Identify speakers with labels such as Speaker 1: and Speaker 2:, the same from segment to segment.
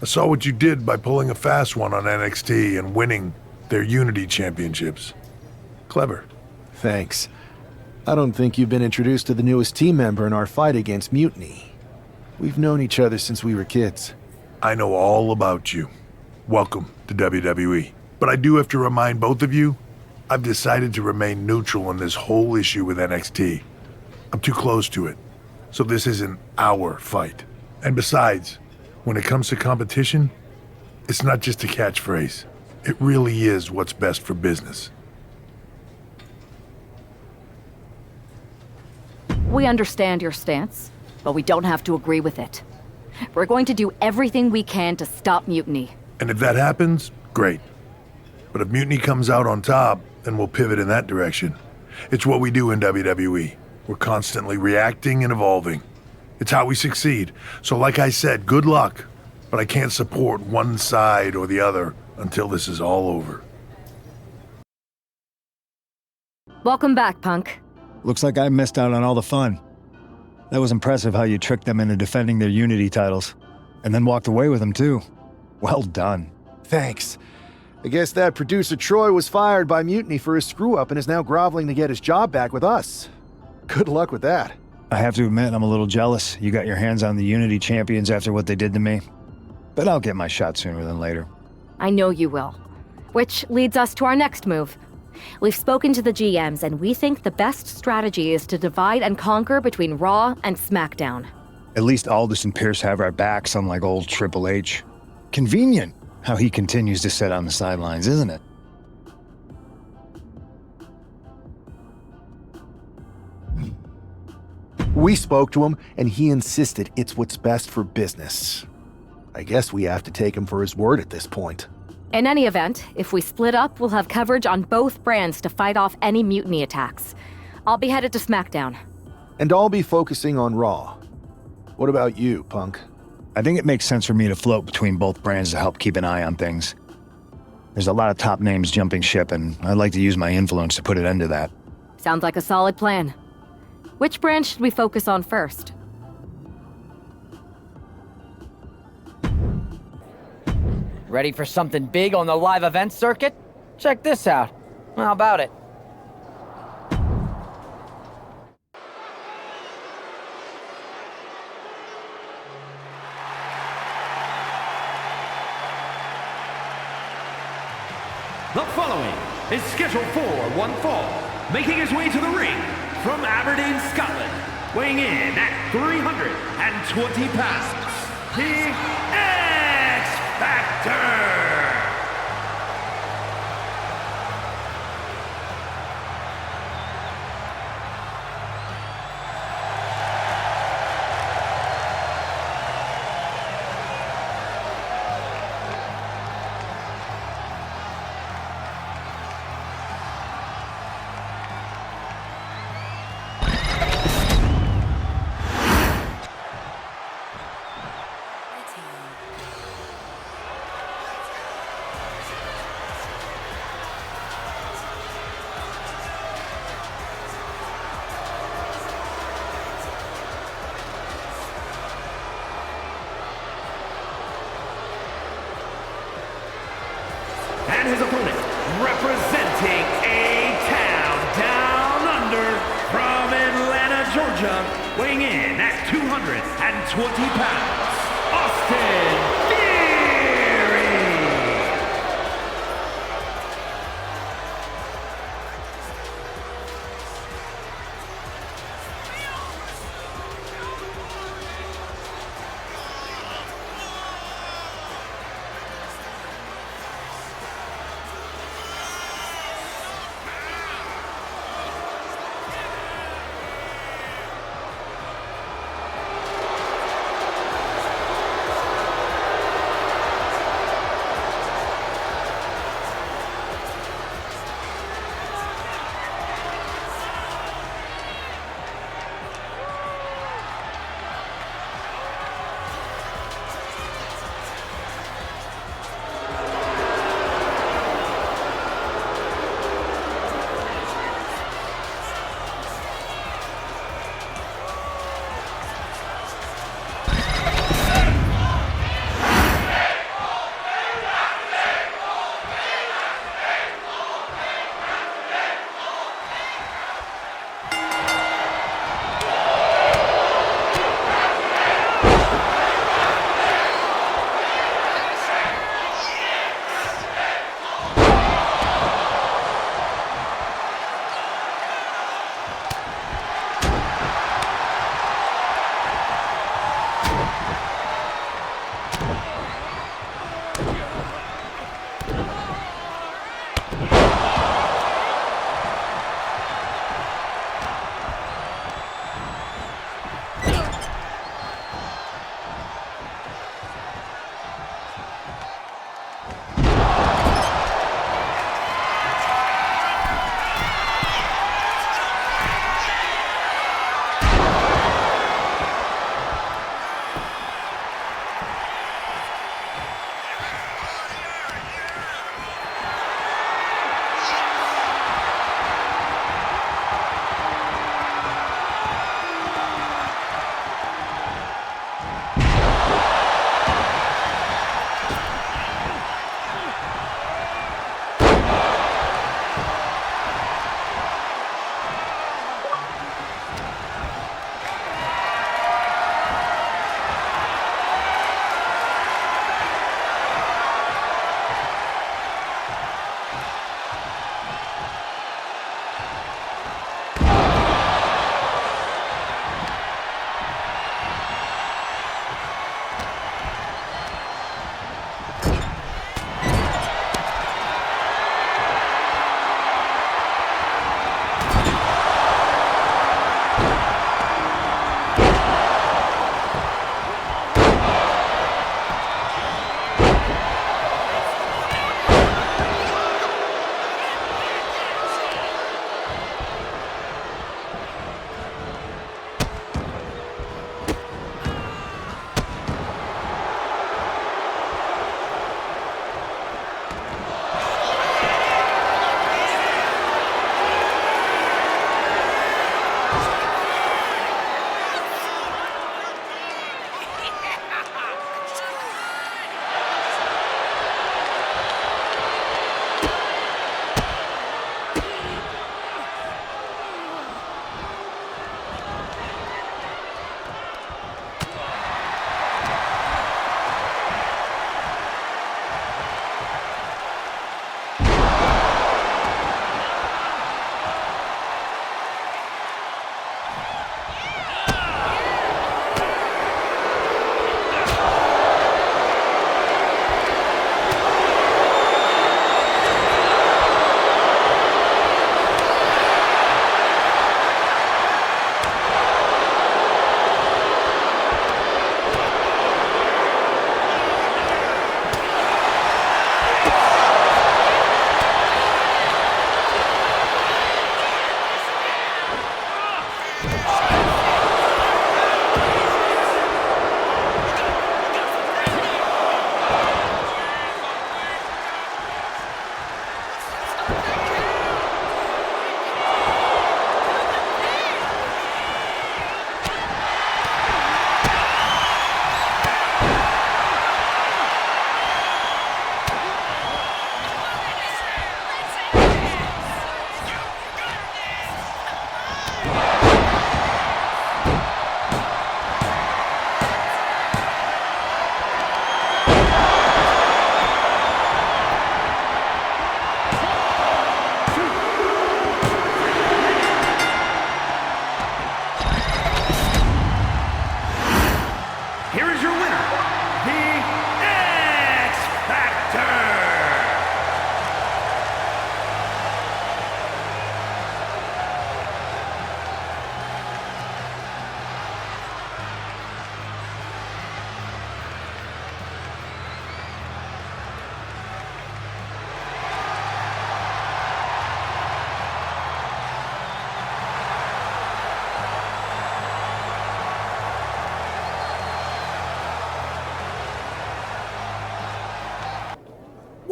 Speaker 1: I saw what you did by pulling a fast one on NXT and winning their Unity championships. Clever.
Speaker 2: Thanks. I don't think you've been introduced to the newest team member in our fight against Mutiny. We've known each other since we were kids.
Speaker 1: I know all about you. Welcome to WWE. But I do have to remind both of you, I've decided to remain neutral in this whole issue with NXT. I'm too close to it, so this isn't our fight. And besides, when it comes to competition, it's not just a catchphrase. It really is what's best for business.
Speaker 3: We understand your stance, but we don't have to agree with it. We're going to do everything we can to stop Mutiny.
Speaker 1: And if that happens, great. But if Mutiny comes out on top, then we'll pivot in that direction. It's what we do in WWE. We're constantly reacting and evolving. It's how we succeed. So like I said, good luck. But I can't support one side or the other until this is all over.
Speaker 3: Welcome back, Punk.
Speaker 4: Looks like I missed out on all the fun. That was impressive how you tricked them into defending their Unity titles. And then walked away with them too. Well done.
Speaker 2: Thanks. I guess that producer Troy was fired by Mutiny for his screw-up and is now groveling to get his job back with us. Good luck with that.
Speaker 4: I have to admit, I'm a little jealous you got your hands on the Unity champions after what they did to me. But I'll get my shot sooner than later.
Speaker 3: I know you will. Which leads us to our next move. We've spoken to the GMs, and we think the best strategy is to divide and conquer between Raw and SmackDown.
Speaker 4: At least Aldous and Pierce have our backs, unlike old Triple H. Convenient how he continues to sit on the sidelines, isn't it?
Speaker 2: We spoke to him, and he insisted it's what's best for business. I guess we have to take him for his word at this point.
Speaker 3: In any event, if we split up, we'll have coverage on both brands to fight off any Mutiny attacks. I'll be headed to SmackDown.
Speaker 2: And I'll be focusing on Raw. What about you, Punk?
Speaker 4: I think it makes sense for me to float between both brands to help keep an eye on things. There's a lot of top names jumping ship, and I'd like to use my influence to put an end to that.
Speaker 3: Sounds like a solid plan. Which brand should we focus on first?
Speaker 5: Ready for something big on the live event circuit? Check this out. How about it?
Speaker 6: The following is scheduled for one fall, making his way to the ring from Aberdeen, Scotland, weighing in at 320 pounds, the X Factor! And his opponent, representing a town down under from Atlanta, Georgia, weighing in at 220 pounds, Austin Theory!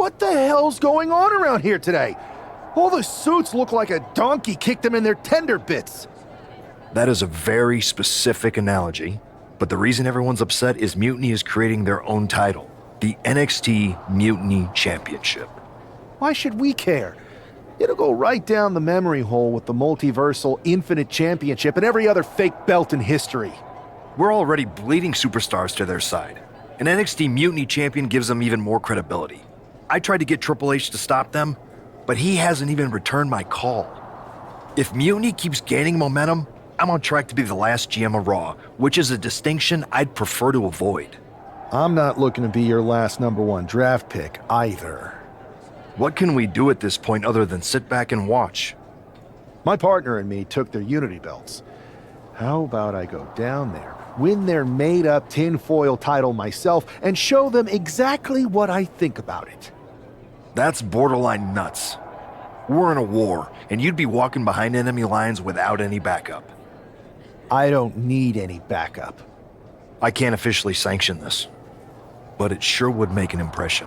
Speaker 2: What the hell's going on around here today? All the suits look like a donkey kicked them in their tender bits.
Speaker 7: That is a very specific analogy, but the reason everyone's upset is Mutiny is creating their own title, the NXT Mutiny Championship.
Speaker 2: Why should we care? It'll go right down the memory hole with the Multiversal Infinite Championship and every other fake belt in history.
Speaker 7: We're already bleeding superstars to their side. An NXT Mutiny champion gives them even more credibility. I tried to get Triple H to stop them, but he hasn't even returned my call. If Mutiny keeps gaining momentum, I'm on track to be the last GM of Raw, which is a distinction I'd prefer to avoid.
Speaker 2: I'm not looking to be your last #1 draft pick either.
Speaker 7: What can we do at this point other than sit back and watch?
Speaker 2: My partner and me took their Unity belts. How about I go down there, win their made-up tinfoil title myself, and show them exactly what I think about it?
Speaker 7: That's borderline nuts. We're in a war, and you'd be walking behind enemy lines without any backup.
Speaker 2: I don't need any backup.
Speaker 7: I can't officially sanction this, but it sure would make an impression.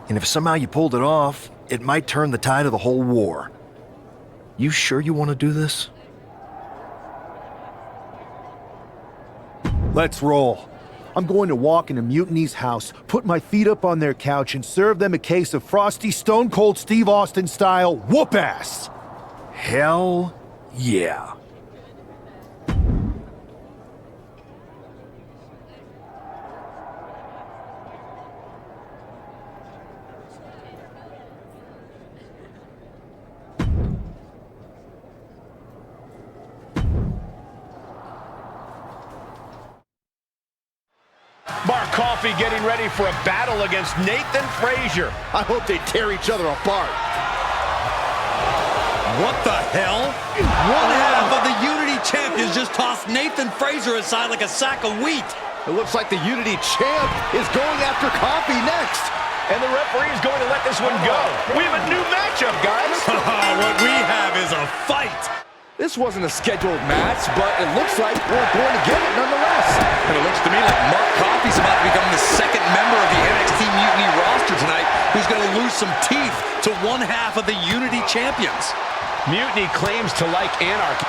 Speaker 7: And if somehow you pulled it off, it might turn the tide of the whole war. You sure you want to do this?
Speaker 2: Let's roll. I'm going to walk into Mutiny's house, put my feet up on their couch, and serve them a case of frosty Stone Cold Steve Austin style whoop-ass.
Speaker 7: Hell yeah.
Speaker 8: Mark Coffey getting ready for a battle against Nathan Frazier.
Speaker 9: I hope they tear each other apart.
Speaker 10: What the hell? One half of the Unity champions just tossed Nathan Frazier aside like a sack of wheat.
Speaker 9: It looks like the Unity champ is going after Coffey next.
Speaker 8: And the referee is going to let this one go. We have a new matchup, guys.
Speaker 10: What we have is a fight.
Speaker 9: This wasn't a scheduled match, but it looks like we're going to get it nonetheless.
Speaker 10: And it looks to me like Mark Coffey's about to become the second member of the NXT Mutiny roster tonight who's going to lose some teeth to one half of the Unity champions.
Speaker 8: Mutiny claims to like anarchy.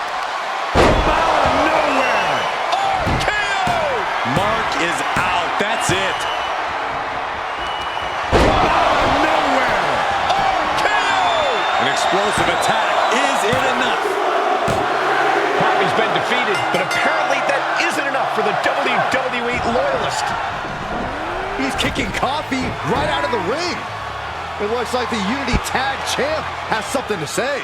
Speaker 8: Out of nowhere! RKO!
Speaker 10: Mark is out. That's it.
Speaker 8: Out of nowhere! RKO!
Speaker 10: An explosive attack. Is it enough?
Speaker 8: Coffey's been defeated, but apparently that isn't enough for the WWE loyalist.
Speaker 9: He's kicking Coffey right out of the ring. It looks like the Unity Tag Champ has something to say.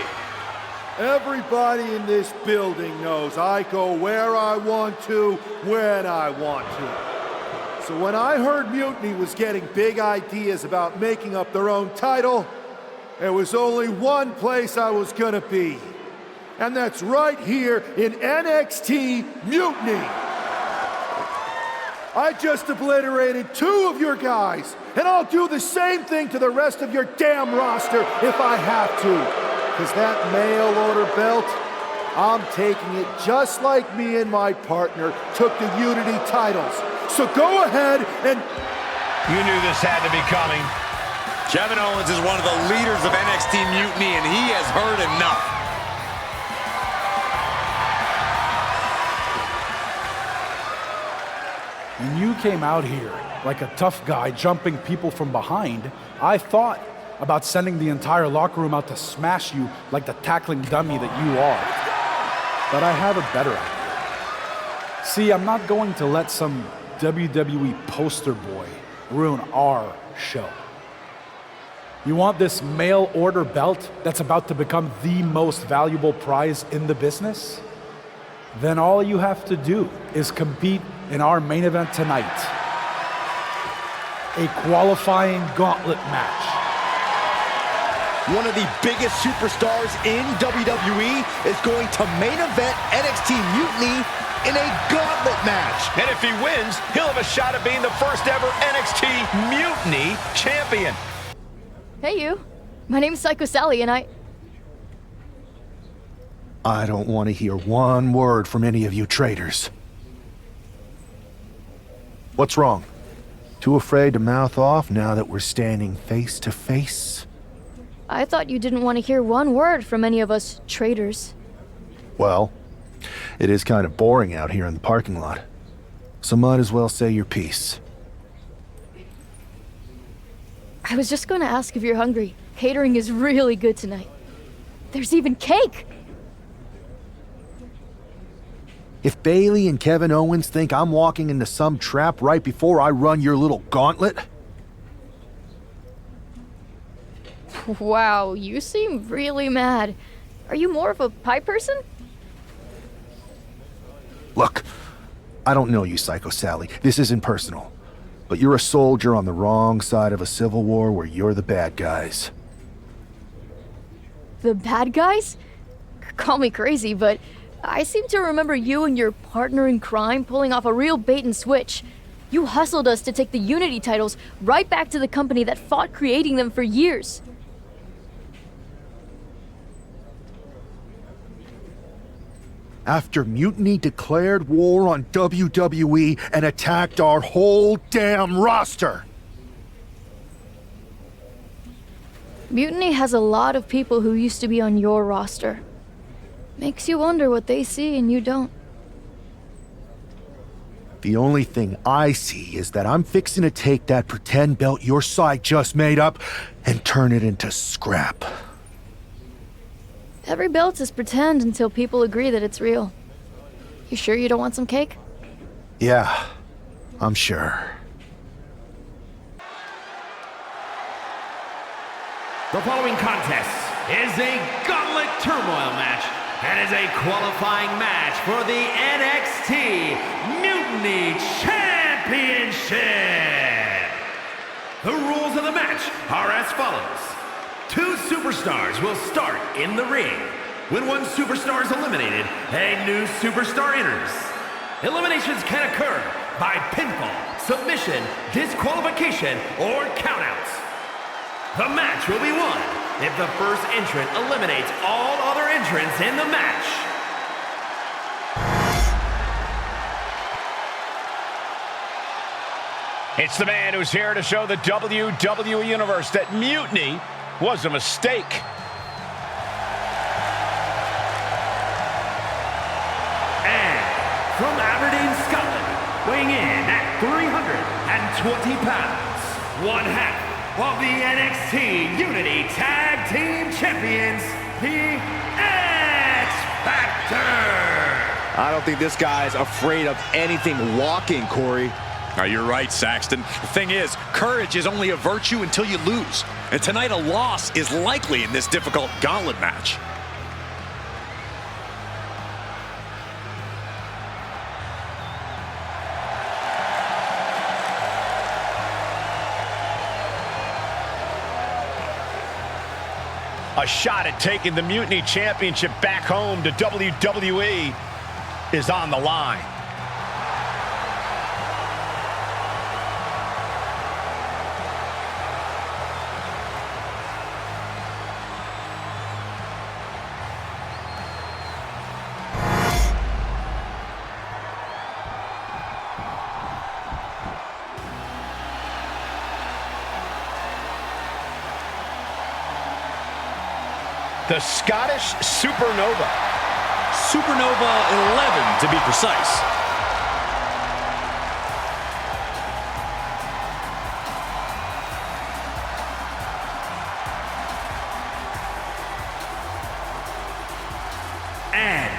Speaker 11: Everybody in this building knows I go where I want to, when I want to. So when I heard Mutiny was getting big ideas about making up their own title, there was only one place I was gonna be. And that's right here in NXT Mutiny. I just obliterated 2 of your guys, and I'll do the same thing to the rest of your damn roster if I have to. Because that mail order belt, I'm taking it just like me and my partner took the Unity titles. So go ahead and...
Speaker 8: You knew this had to be coming.
Speaker 10: Kevin Owens is one of the leaders of NXT Mutiny, and he has heard enough.
Speaker 12: When you came out here like a tough guy jumping people from behind, I thought about sending the entire locker room out to smash you like the tackling dummy that you are. But I have a better idea. See, I'm not going to let some WWE poster boy ruin our show. You want this mail order belt that's about to become the most valuable prize in the business? Then all you have to do is compete in our main event tonight. A qualifying gauntlet match.
Speaker 9: One of the biggest superstars in WWE is going to main event NXT Mutiny in a gauntlet match.
Speaker 8: And if he wins, he'll have a shot at being the first ever NXT Mutiny champion.
Speaker 13: Hey, you. My name's Psycho Sally, and
Speaker 2: I don't want to hear one word from any of you traitors. What's wrong? Too afraid to mouth off now that we're standing face to face?
Speaker 13: I thought you didn't want to hear one word from any of us traitors.
Speaker 2: Well, it is kind of boring out here in the parking lot. So might as well say your piece.
Speaker 13: I was just going to ask if you're hungry. Catering is really good tonight. There's even cake!
Speaker 2: If Bailey and Kevin Owens think I'm walking into some trap right before I run your little gauntlet...
Speaker 13: Wow, you seem really mad. Are you more of a pie person?
Speaker 2: Look, I don't know you, Psycho Sally. This isn't personal. But you're a soldier on the wrong side of a civil war where you're the bad guys.
Speaker 13: The bad guys? Call me crazy, but I seem to remember you and your partner in crime pulling off a real bait and switch. You hustled us to take the Unity titles right back to the company that fought creating them for years.
Speaker 2: After Mutiny declared war on WWE and attacked our whole damn roster.
Speaker 13: Mutiny has a lot of people who used to be on your roster. Makes you wonder what they see and you don't.
Speaker 2: The only thing I see is that I'm fixing to take that pretend belt your side just made up and turn it into scrap.
Speaker 13: Every belt is pretend until people agree that it's real. You sure you don't want some cake?
Speaker 2: Yeah, I'm sure.
Speaker 6: The following contest is a Gauntlet Turmoil match and is a qualifying match for the NXT Mutiny Championship. The rules of the match are as follows. 2 superstars will start in the ring. When one superstar is eliminated, a new superstar enters. Eliminations can occur by pinfall, submission, disqualification, or countouts. The match will be won if the first entrant eliminates all other entrants in the match.
Speaker 8: It's the man who's here to show the WWE Universe that Mutiny was a mistake.
Speaker 6: And from Aberdeen, Scotland, weighing in at 320 pounds, one half of the NXT Unity Tag Team Champions, the X Factor.
Speaker 9: I don't think this guy's afraid of anything walking, Corey.
Speaker 10: You're right, Saxton. The thing is, courage is only a virtue until you lose. And tonight, a loss is likely in this difficult gauntlet match.
Speaker 8: A shot at taking the Mutiny Championship back home to WWE is on the line. The Scottish Supernova.
Speaker 10: Supernova 11, to be precise.
Speaker 6: And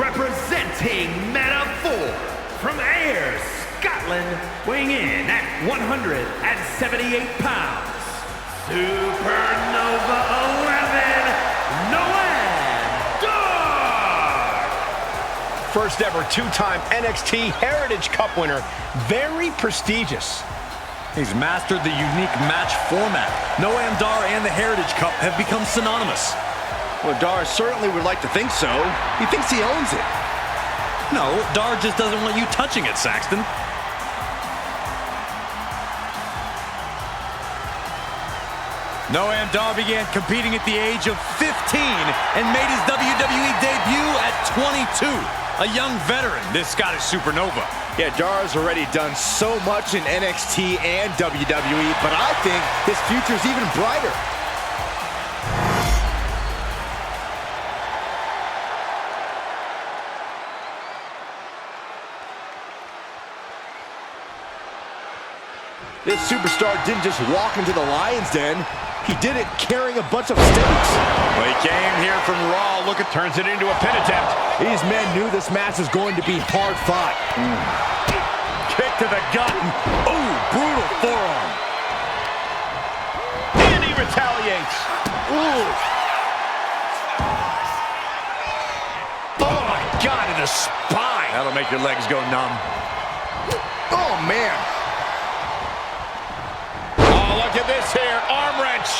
Speaker 6: representing Meta-4 from Ayr, Scotland, weighing in at 178 pounds, Supernova 11,
Speaker 8: First ever 2-time NXT Heritage Cup winner. Very prestigious.
Speaker 10: He's mastered the unique match format. Noam Dar and the Heritage Cup have become synonymous.
Speaker 9: Well, Dar certainly would like to think so. He thinks he owns it.
Speaker 10: No, Dar just doesn't want you touching it, Saxton. Noam Dar began competing at the age of 15 and made his WWE debut at 22. A young veteran, this Scottish Supernova.
Speaker 9: Yeah, Dara's already done so much in NXT and WWE, but I think his future's even brighter. This superstar didn't just walk into the Lion's Den. He did it carrying a bunch of stakes.
Speaker 8: Well, he came here from Raw. Look, it turns it into a pin attempt.
Speaker 9: These men knew this match was going to be hard fought.
Speaker 8: Kick to the gut. Ooh, brutal forearm. And he retaliates. Ooh. Oh, my God, in the spine. That'll make your legs go numb.
Speaker 9: Oh, man.
Speaker 8: Look at this here, arm wrench.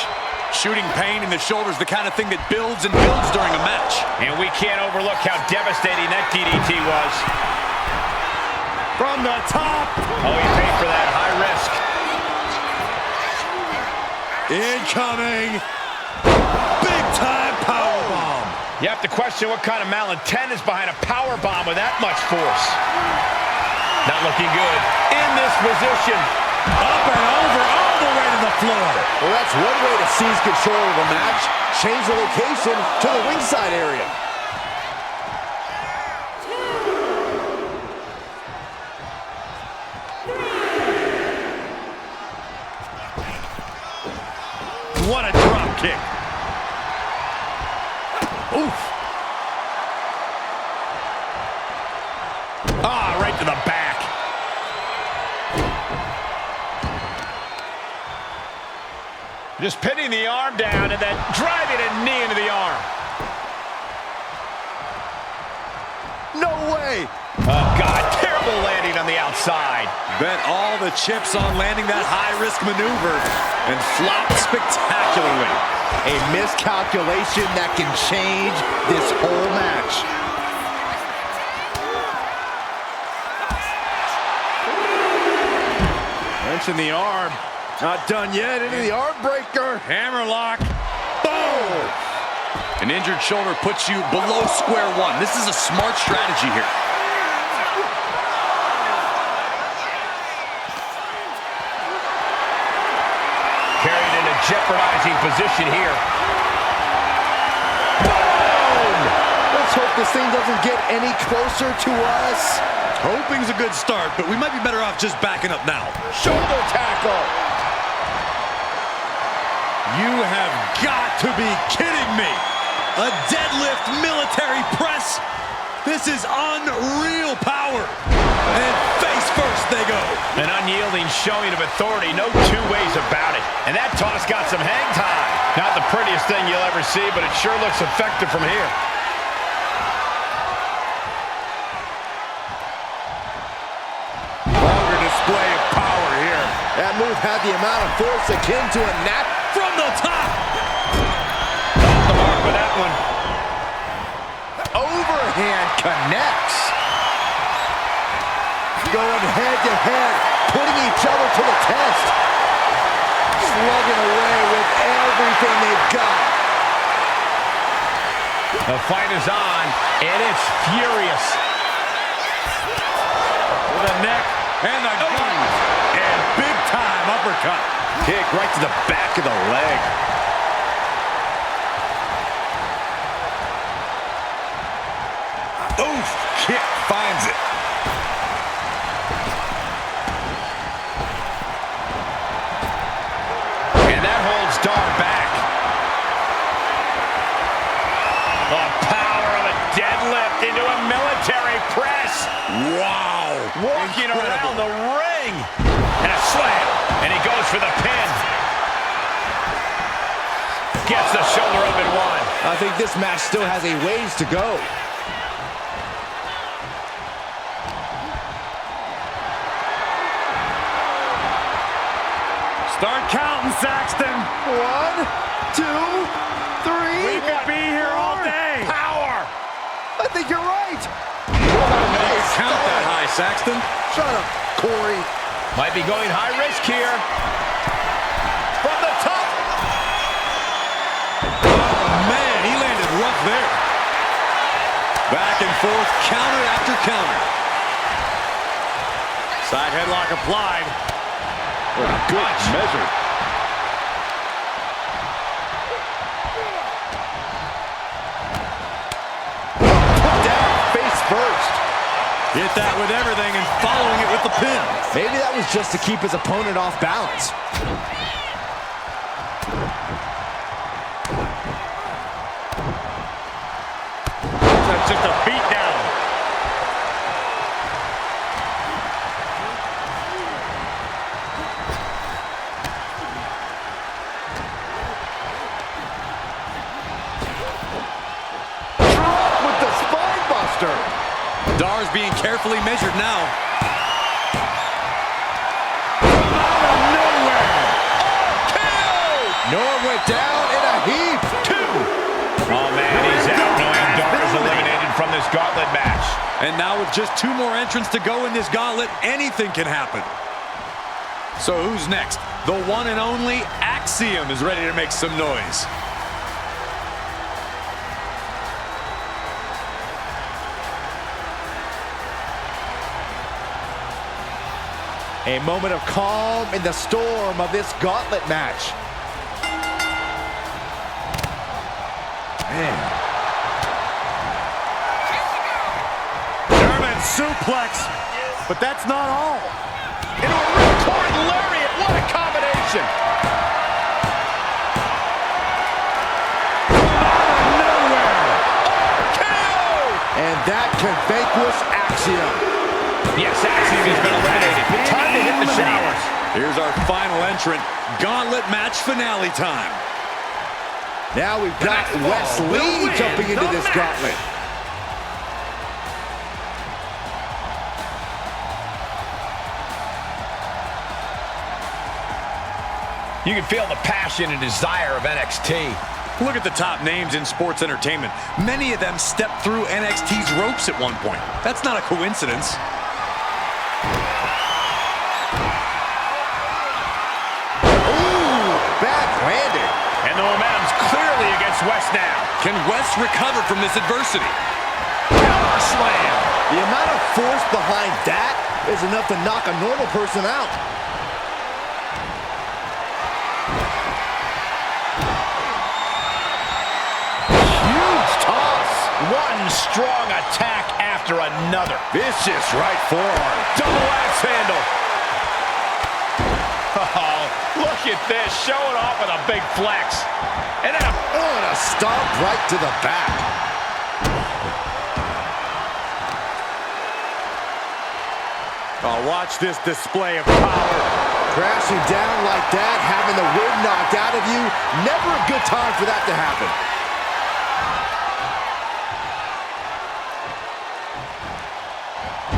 Speaker 10: Shooting pain in the shoulder is the kind of thing that builds and builds during a match.
Speaker 8: And we can't overlook how devastating that DDT was. From the top. Oh, he paid for that, high risk.
Speaker 9: Incoming. Big time powerbomb.
Speaker 8: You have to question what kind of malintent is behind a powerbomb with that much force. Not looking good. In this position. Up and over, all the way to the floor.
Speaker 9: Well, that's one way to seize control of a match. Change the location to the ringside area.
Speaker 8: What a drop kick. Oof. Ah, right to the back. Just pinning the arm down and then driving a knee into the arm.
Speaker 9: No way.
Speaker 8: Oh, God, terrible landing on the outside.
Speaker 10: Bet all the chips on landing that high-risk maneuver and flopped spectacularly.
Speaker 9: A miscalculation that can change this whole match.
Speaker 8: Wrench in the arm.
Speaker 9: Not done yet, into the arm breaker.
Speaker 8: Hammerlock. Boom!
Speaker 10: An injured shoulder puts you below square one. This is a smart strategy here.
Speaker 8: Carried in a jeopardizing position here. Boom!
Speaker 9: Let's hope this thing doesn't get any closer to us.
Speaker 10: Hoping's a good start, but we might be better off just backing up now.
Speaker 9: Shoulder tackle.
Speaker 10: You have got to be kidding me. A deadlift military press. This is unreal power. And face first they go.
Speaker 8: An unyielding showing of authority, no two ways about it. And that toss got some hang time. Not the prettiest thing you'll ever see, but it sure looks effective from here.
Speaker 9: Longer display of power here. That move had the amount of force akin to a nap
Speaker 10: from the top.
Speaker 8: Off the mark with that one.
Speaker 9: Overhand connects. Going head to head, putting each other to the test. Slugging away with everything they've got.
Speaker 8: The fight is on, and it's furious.
Speaker 10: With the neck and the gut.
Speaker 8: And big time uppercut.
Speaker 9: Kick right to the back of the leg.
Speaker 10: Oof, kick finds it.
Speaker 8: And that holds Dar back. The power of a deadlift into a military press.
Speaker 10: Wow.
Speaker 8: Walking around the ring. And a slam. And he goes for the pin. Gets the shoulder up and one.
Speaker 9: I think this match still has a ways to go.
Speaker 8: Start counting, Saxton.
Speaker 9: 1, 2, 3.
Speaker 8: We could be here all day. Power.
Speaker 9: I think you're right.
Speaker 10: Count that high, Saxton.
Speaker 9: Shut up, Corey.
Speaker 8: Might be going high risk here. From the top.
Speaker 10: Oh, man, he landed rough there. Back and forth, counter after counter. Side headlock applied.
Speaker 9: Good measure. Put down face first.
Speaker 10: Hit that with everything and following it with the pin.
Speaker 9: Maybe that was just to keep his opponent off balance.
Speaker 8: That's just a beatdown.
Speaker 9: Drop with the spine buster.
Speaker 10: Dar's being carefully measured now.
Speaker 9: Norm went down in a heap. 2.
Speaker 8: Oh, man, he's out knowing Dar is eliminated from this gauntlet match.
Speaker 10: And now with just 2 more entrants to go in this gauntlet, anything can happen. So who's next? The one and only Axiom is ready to make some noise.
Speaker 9: A moment of calm in the storm of this gauntlet match. Man.
Speaker 10: German suplex, but that's not all.
Speaker 8: Into a ripcord lariat. What a combination.
Speaker 10: Out of nowhere.
Speaker 8: KO.
Speaker 9: And that can vanquish Axiom.
Speaker 8: Yes, Axiom has been eliminated. Time to hit the showers.
Speaker 10: Here's our final entrant. Gauntlet match finale time.
Speaker 9: Now we've got Wes Lee jumping into this gauntlet.
Speaker 8: You can feel the passion and desire of NXT.
Speaker 10: Look at the top names in sports entertainment. Many of them stepped through NXT's ropes at one point. That's not a coincidence.
Speaker 9: Ooh, backhanded.
Speaker 8: And the momentum's clearly against Wes now.
Speaker 10: Can Wes recover from this adversity?
Speaker 8: Power slam.
Speaker 9: The amount of force behind that is enough to knock a normal person out. Huge toss.
Speaker 8: One strong attack after another.
Speaker 9: Vicious right forearm.
Speaker 8: Double axe handle. Oh, look at this. Showing off with a big flex. And then
Speaker 9: a stomp right to the back.
Speaker 10: Oh, watch this display of power.
Speaker 9: Crashing down like that, having the wind knocked out of you, never a good time for that to happen.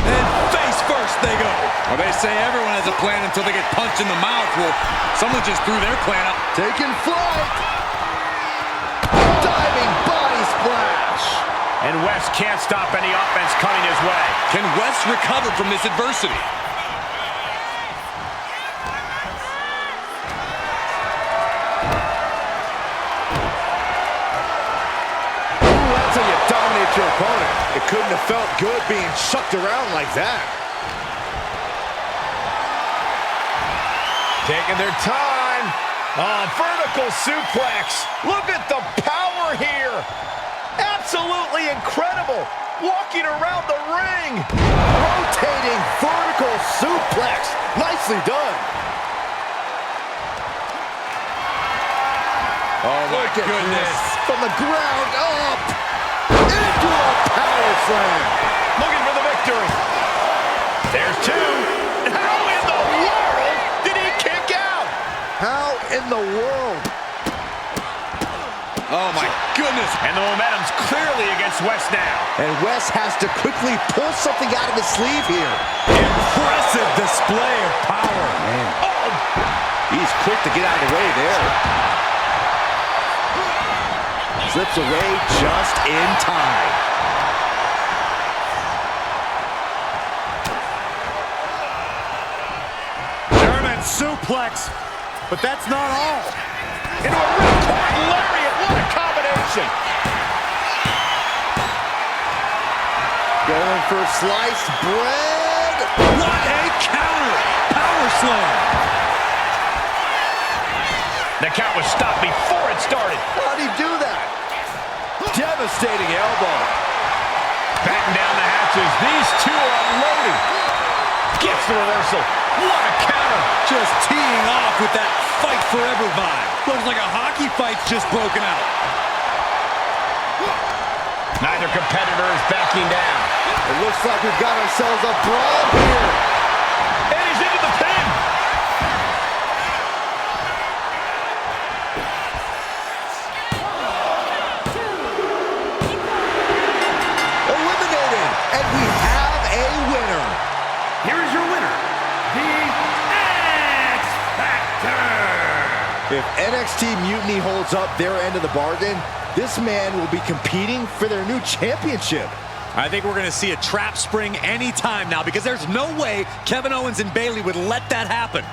Speaker 10: And face first they go. Well, they say everyone has a plan until they get punched in the mouth. Well, someone just threw their plan out.
Speaker 9: Taking flight. Diving body splash.
Speaker 8: And Wes can't stop any offense coming his way.
Speaker 10: Can Wes recover from this adversity?
Speaker 9: Ooh, that's how you dominate your opponent. It couldn't have felt good being chucked around like that.
Speaker 8: Taking their time. Vertical suplex. Look at the power here. Absolutely incredible. Walking around the ring.
Speaker 9: Rotating vertical suplex. Nicely done.
Speaker 10: Oh, my
Speaker 9: Look at
Speaker 10: goodness.
Speaker 9: this. From the ground up. Into a power slam.
Speaker 8: Looking for the victory. There's 2. How in the world did he kick out?
Speaker 9: How in the world?
Speaker 10: Oh, my goodness.
Speaker 8: And the momentum's clearly against Wes now.
Speaker 9: And Wes has to quickly pull something out of his sleeve here.
Speaker 10: Impressive display of power.
Speaker 9: Man. Oh. He's quick to get out of the way there. Slips away just in time.
Speaker 10: German suplex, but that's not all.
Speaker 8: Into a ripcord lariat. What a combination.
Speaker 9: Going for sliced bread.
Speaker 10: What a counter. slam.
Speaker 8: The count was stopped before it started.
Speaker 9: How'd he do that? Devastating elbow.
Speaker 8: Batten down the hatches. These two are unloading. Gets the reversal. What a counter.
Speaker 10: Just teeing off with that fight forever vibe. Looks like a hockey fight's just broken out.
Speaker 8: Neither competitor is backing down.
Speaker 9: It looks like we've got ourselves a brawl here.
Speaker 8: And he's into the pin.
Speaker 9: Eliminated. And we have a winner.
Speaker 6: Here is your winner, the X Factor.
Speaker 9: If NXT Mutiny holds up their end of the bargain, this man will be competing for their new championship.
Speaker 10: I think we're going to see a trap spring anytime now because there's no way Kevin Owens and Bayley would let that happen.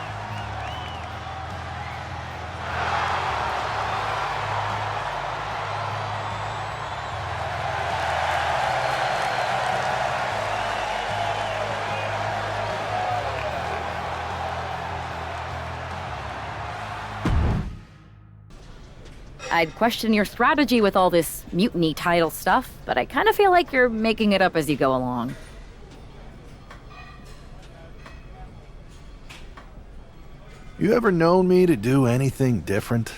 Speaker 3: I'd question your strategy with all this mutiny title stuff, but I kind of feel like you're making it up as you go along.
Speaker 2: You ever known me to do anything different?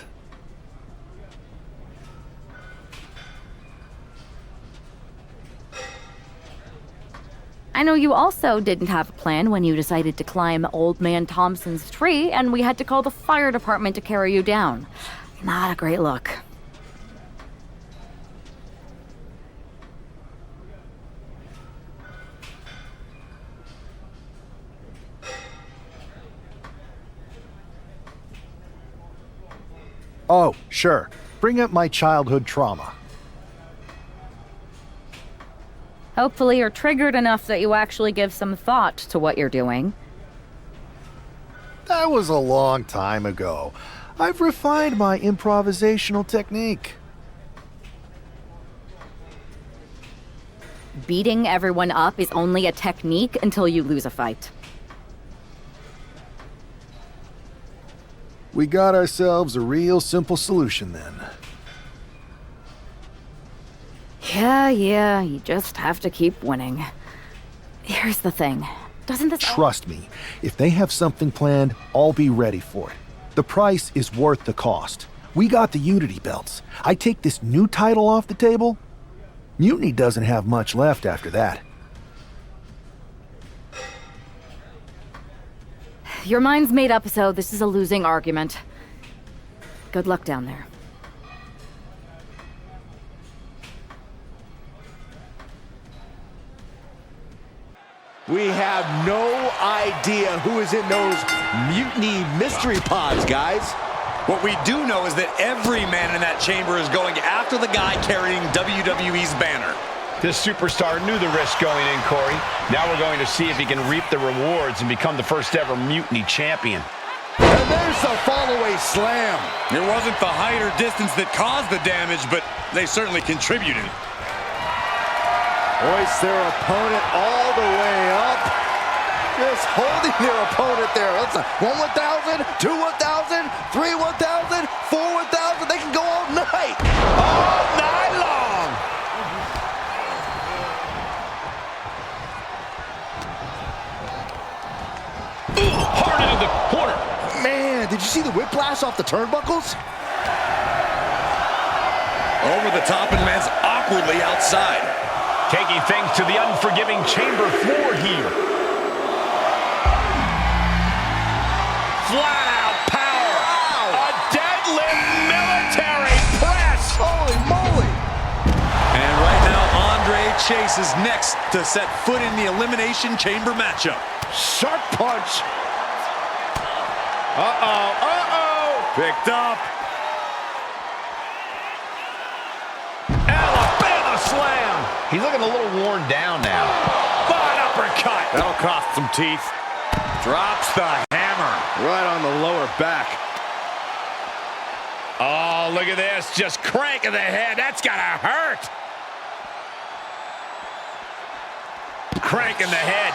Speaker 3: I know you also didn't have a plan when you decided to climb Old Man Thompson's tree, and we had to call the fire department to carry you down. Not a great look.
Speaker 2: Oh, sure. Bring up my childhood trauma.
Speaker 3: Hopefully you're triggered enough that you actually give some thought to what you're doing.
Speaker 2: That was a long time ago. I've refined my improvisational technique.
Speaker 3: Beating everyone up is only a technique until you lose a fight.
Speaker 2: We got ourselves a real simple solution then.
Speaker 3: Yeah, you just have to keep winning. Here's the thing. Doesn't this...
Speaker 2: Trust me, if they have something planned, I'll be ready for it. The price is worth the cost. We got the Unity belts. I take this new title off the table, Mutiny doesn't have much left after that.
Speaker 3: Your mind's made up, so this is a losing argument. Good luck down there.
Speaker 9: We have no idea who is in those Mutiny mystery pods, guys.
Speaker 10: What we do know is that every man in that chamber is going after the guy carrying WWE's banner.
Speaker 8: This superstar knew the risk going in, Corey. Now we're going to see if he can reap the rewards and become the first ever Mutiny champion.
Speaker 9: And there's the fall-away slam.
Speaker 10: It wasn't the height or distance that caused the damage, but they certainly contributed.
Speaker 9: Hoist their opponent all the way up. Just holding their opponent there. That's a 1 1,000, 2 1,000, 3 1,000, 4 1,000. They can go all night. All night long.
Speaker 8: Hard into the corner.
Speaker 9: Man, did you see the whiplash off the turnbuckles?
Speaker 10: Over the top and man's awkwardly outside.
Speaker 8: Taking things to the unforgiving chamber floor here. Flat out power. Wow. A deadlift military press.
Speaker 9: Holy moly.
Speaker 10: And right now, Andre Chase is next to set foot in the Elimination Chamber matchup.
Speaker 9: Sharp punch.
Speaker 10: Picked up.
Speaker 8: Alabama slam. He's looking a little worn down now. But uppercut.
Speaker 10: That'll cost some teeth. Drops the hammer.
Speaker 9: Right on the lower back.
Speaker 8: Oh, look at this. Just cranking the head. That's gotta hurt. Cranking the head.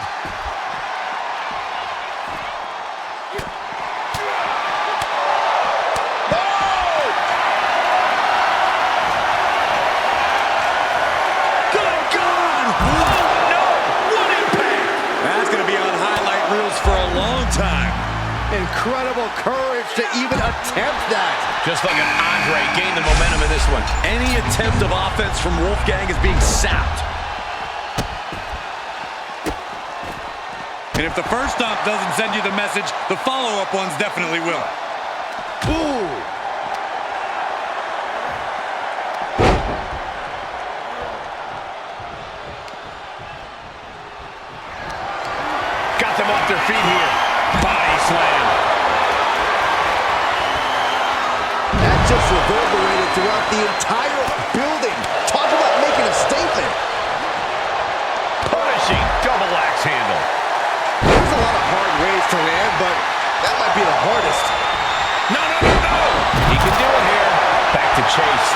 Speaker 9: incredible courage to even attempt that.
Speaker 8: Just like an Andre gained the momentum in this one.
Speaker 10: Any attempt of offense from Wolfgang is being sapped. And if the first stomp doesn't send you the message, the follow-up ones definitely will.
Speaker 9: Ooh.
Speaker 8: Got them off their feet here. Body slam.
Speaker 9: That just reverberated throughout the entire building. Talk about making a statement.
Speaker 8: Punishing double axe handle.
Speaker 9: There's a lot of hard ways to land, but that might be the hardest.
Speaker 8: No, no, no, no. He can do it here. Back to Chase.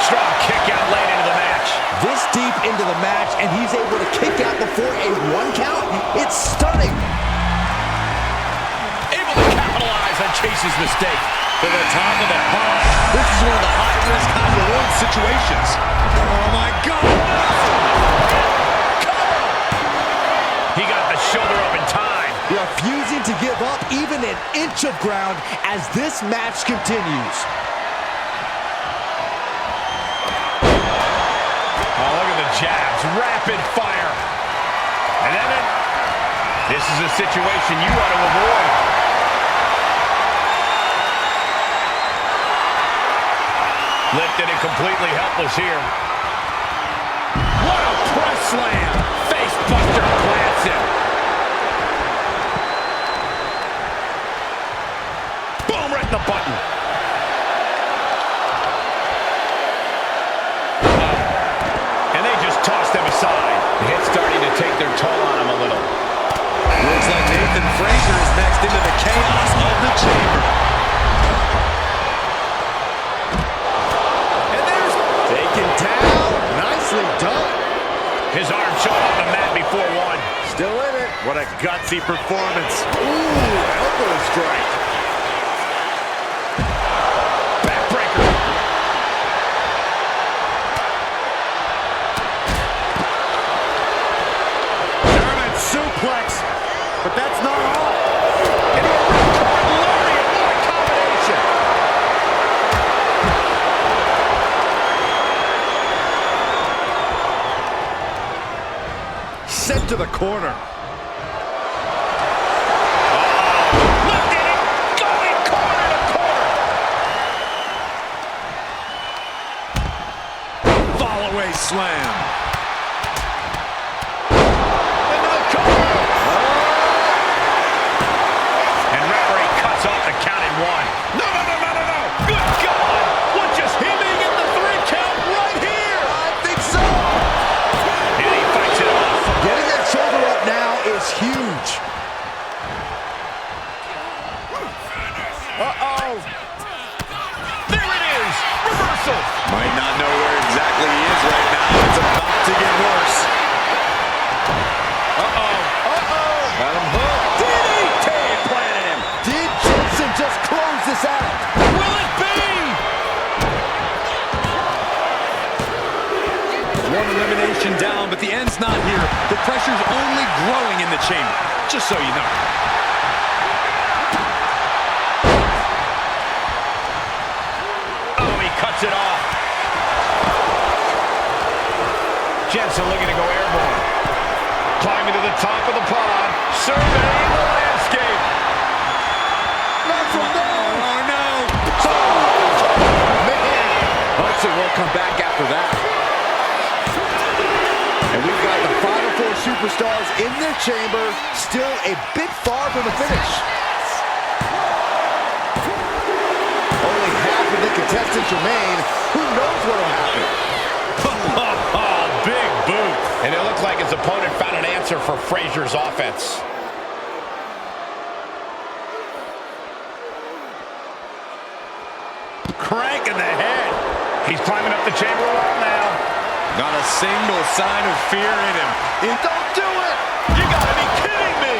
Speaker 8: Strong kick out late into the match.
Speaker 9: This deep into the match, and he's able to kick out before a 1 count? It's stunning.
Speaker 8: Able to capitalize on Chase's mistake.
Speaker 10: To the top of the pump. This is one of the high-risk, high-reward situations. Oh, my God.
Speaker 8: He got the shoulder up in time.
Speaker 9: Refusing to give up even an inch of ground as this match continues.
Speaker 8: Oh, look at the jabs. Rapid fire. And Evan, this is a situation you want to avoid. Lifted and completely helpless here. What a press slam. Face buster plants him. Boom, right in the button. And they just tossed them aside. The hit's starting to take their toll on them a little.
Speaker 10: Looks like Nathan Frazier is next into the chaos of the chamber.
Speaker 9: And there's taken down. Nicely done.
Speaker 8: His arm shot on the mat before one.
Speaker 9: Still in it.
Speaker 8: What a gutsy performance.
Speaker 9: Ooh, elbow strike.
Speaker 8: Backbreaker.
Speaker 9: German suplex. But that's not all.
Speaker 8: And a ripcord lariat. What a combination.
Speaker 9: Sent to the corner.
Speaker 8: Lifting it. Going corner to corner.
Speaker 10: Fall-away slam.
Speaker 8: Into the corner. And referee cuts off the count in one. No, no, no, no, no, no. Good God. What just hit me in the 3 count right here?
Speaker 9: I think so.
Speaker 8: And he fights it off.
Speaker 9: Getting that shoulder up now is huge. Uh-oh.
Speaker 8: There it is. Reversal.
Speaker 10: Might not know where exactly he is right now. It's about to get worse.
Speaker 8: Uh-oh. Uh-oh.
Speaker 10: Got him hooked.
Speaker 9: DDT planted him. Did Jensen just close this out?
Speaker 8: Will it be?
Speaker 10: One elimination down, but the end's not here. The pressure's only growing in the chamber, just so you know.
Speaker 8: Oh, he cuts it off. Jensen looking to go airborne. Climbing to the top of the pod. Surveying the landscape.
Speaker 9: Not from there.
Speaker 10: Oh, no.
Speaker 9: Man. Hudson won't come back after that. And we've got the final 4 superstars in their chamber, still a bit far from the finish. Only half of the contestants remain. Who knows what will happen?
Speaker 8: Oh, big boot. And it looks like his opponent found an answer for Frazier's offense. Crank in the head. He's climbing up the chamber wall now.
Speaker 10: Not a single sign of fear in him.
Speaker 9: Don't do it!
Speaker 8: You gotta be kidding me!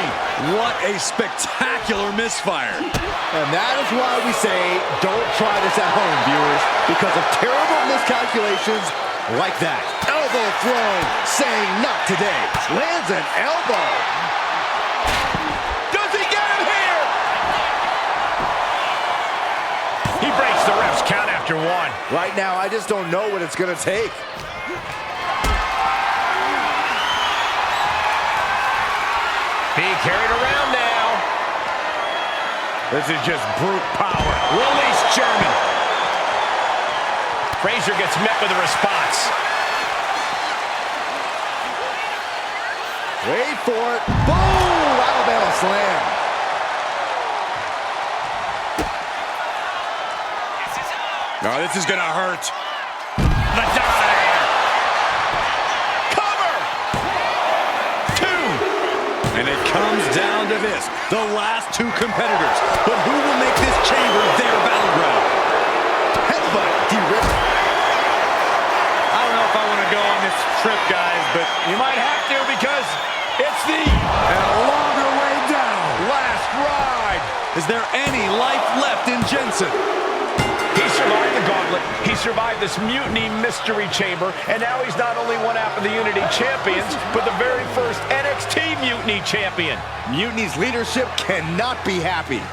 Speaker 10: What a spectacular misfire.
Speaker 9: And that is why we say, don't try this at home, viewers, because of terrible miscalculations like that. Elbow throw, saying not today. Lands an elbow.
Speaker 8: Does he get him here? He breaks the ref's count after one.
Speaker 9: Right now, I just don't know what it's going to take.
Speaker 8: Being carried around now. This is just brute power. Release German. Frazier gets met with a response.
Speaker 9: Wait for it. Boom! Alabama slam.
Speaker 10: Oh, this is going to hurt.
Speaker 8: The dive. Cover. 2.
Speaker 10: And it comes down to this. The last two competitors. But who will make this chamber their battleground?
Speaker 9: Headbutt. Derail.
Speaker 8: I don't know if I want to go on this trip, guys, but you might have to because it's the
Speaker 10: And a longer way down.
Speaker 8: last ride.
Speaker 10: Is there any life left in Jensen?
Speaker 8: He survived the gauntlet. He survived this Mutiny mystery chamber, and now he's not only one half of the Unity champions, but the very first NXT Mutiny champion.
Speaker 9: Mutiny's leadership cannot be happy.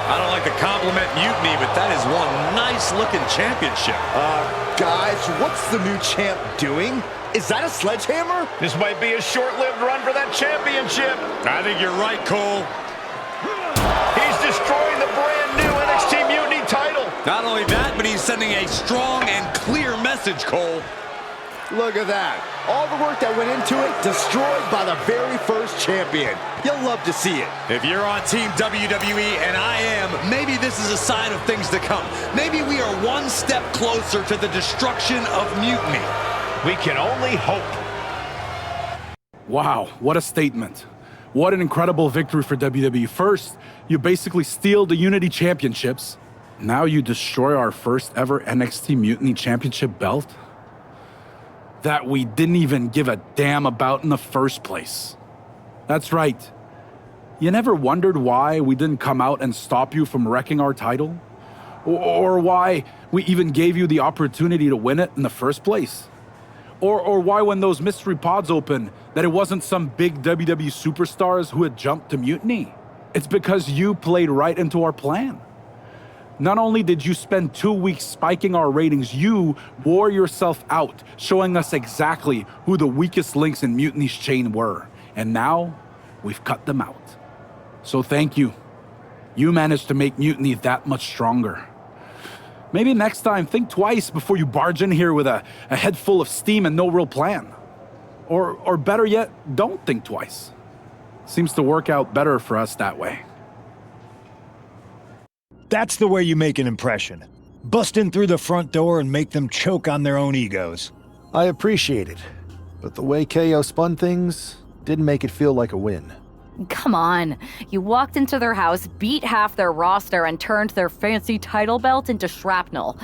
Speaker 10: I don't like to compliment Mutiny, but that is one nice-looking championship.
Speaker 9: Guys, what's the new champ doing? Is that a sledgehammer?
Speaker 8: This might be a short-lived run for that championship.
Speaker 10: I think you're right, Cole.
Speaker 8: He's destroying the brand new NXT Mutiny title.
Speaker 10: Not only that, but he's sending a strong and clear message, Cole.
Speaker 9: Look at that. All the work that went into it, destroyed by the very first champion. You'll love to see it.
Speaker 10: If you're on Team WWE, and I am, maybe this is a sign of things to come. Maybe we are one step closer to the destruction of Mutiny.
Speaker 8: We can only hope.
Speaker 12: Wow, what a statement. What an incredible victory for WWE. First, you basically steal the Unity Championships. Now you destroy our first ever NXT Mutiny Championship belt that we didn't even give a damn about in the first place. That's right. You never wondered why we didn't come out and stop you from wrecking our title? Or why we even gave you the opportunity to win it in the first place? Or why when those mystery pods opened, that it wasn't some big WWE superstars who had jumped to Mutiny? It's because you played right into our plan. Not only did you spend 2 weeks spiking our ratings, you wore yourself out, showing us exactly who the weakest links in Mutiny's chain were. And now, we've cut them out. So thank you. You managed to make Mutiny that much stronger. Maybe next time, think twice before you barge in here with a head full of steam and no real plan. Or better yet, don't think twice. Seems to work out better for us that way.
Speaker 4: That's the way you make an impression. Bust in through the front door and make them choke on their own egos.
Speaker 2: I appreciate it, but the way KO spun things didn't make it feel like a win.
Speaker 3: Come on. You walked into their house, beat half their roster, and turned their fancy title belt into shrapnel.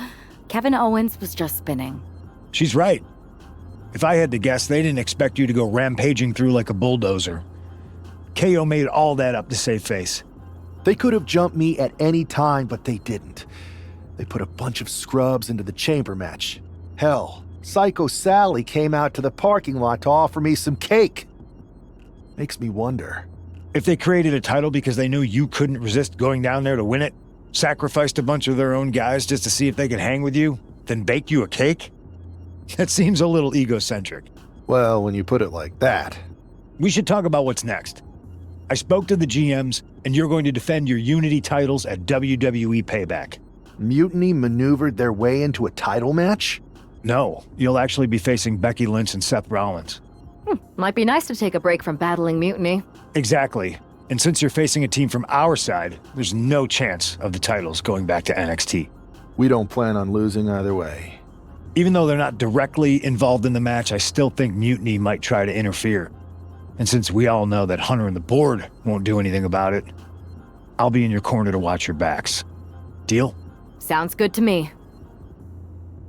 Speaker 3: Kevin Owens was just spinning.
Speaker 4: She's right. If I had to guess, they didn't expect you to go rampaging through like a bulldozer. KO made all that up to save face.
Speaker 2: They could have jumped me at any time, but they didn't. They put a bunch of scrubs into the chamber match. Hell, Psycho Sally came out to the parking lot to offer me some cake. Makes me wonder.
Speaker 4: If they created a title because they knew you couldn't resist going down there to win it, sacrificed a bunch of their own guys just to see if they could hang with you, then bake you a cake? That seems a little egocentric.
Speaker 2: Well, when you put it like that.
Speaker 4: We should talk about what's next. I spoke to the GMs, and you're going to defend your Unity titles at WWE Payback.
Speaker 2: Mutiny maneuvered their way into a title match?
Speaker 4: No, you'll actually be facing Becky Lynch and Seth Rollins.
Speaker 3: Might be nice to take a break from battling Mutiny.
Speaker 4: Exactly. And since you're facing a team from our side, there's no chance of the titles going back to NXT.
Speaker 2: We don't plan on losing either way.
Speaker 4: Even though they're not directly involved in the match, I still think Mutiny might try to interfere. And since we all know that Hunter and the board won't do anything about it, I'll be in your corner to watch your backs. Deal?
Speaker 3: Sounds good to me.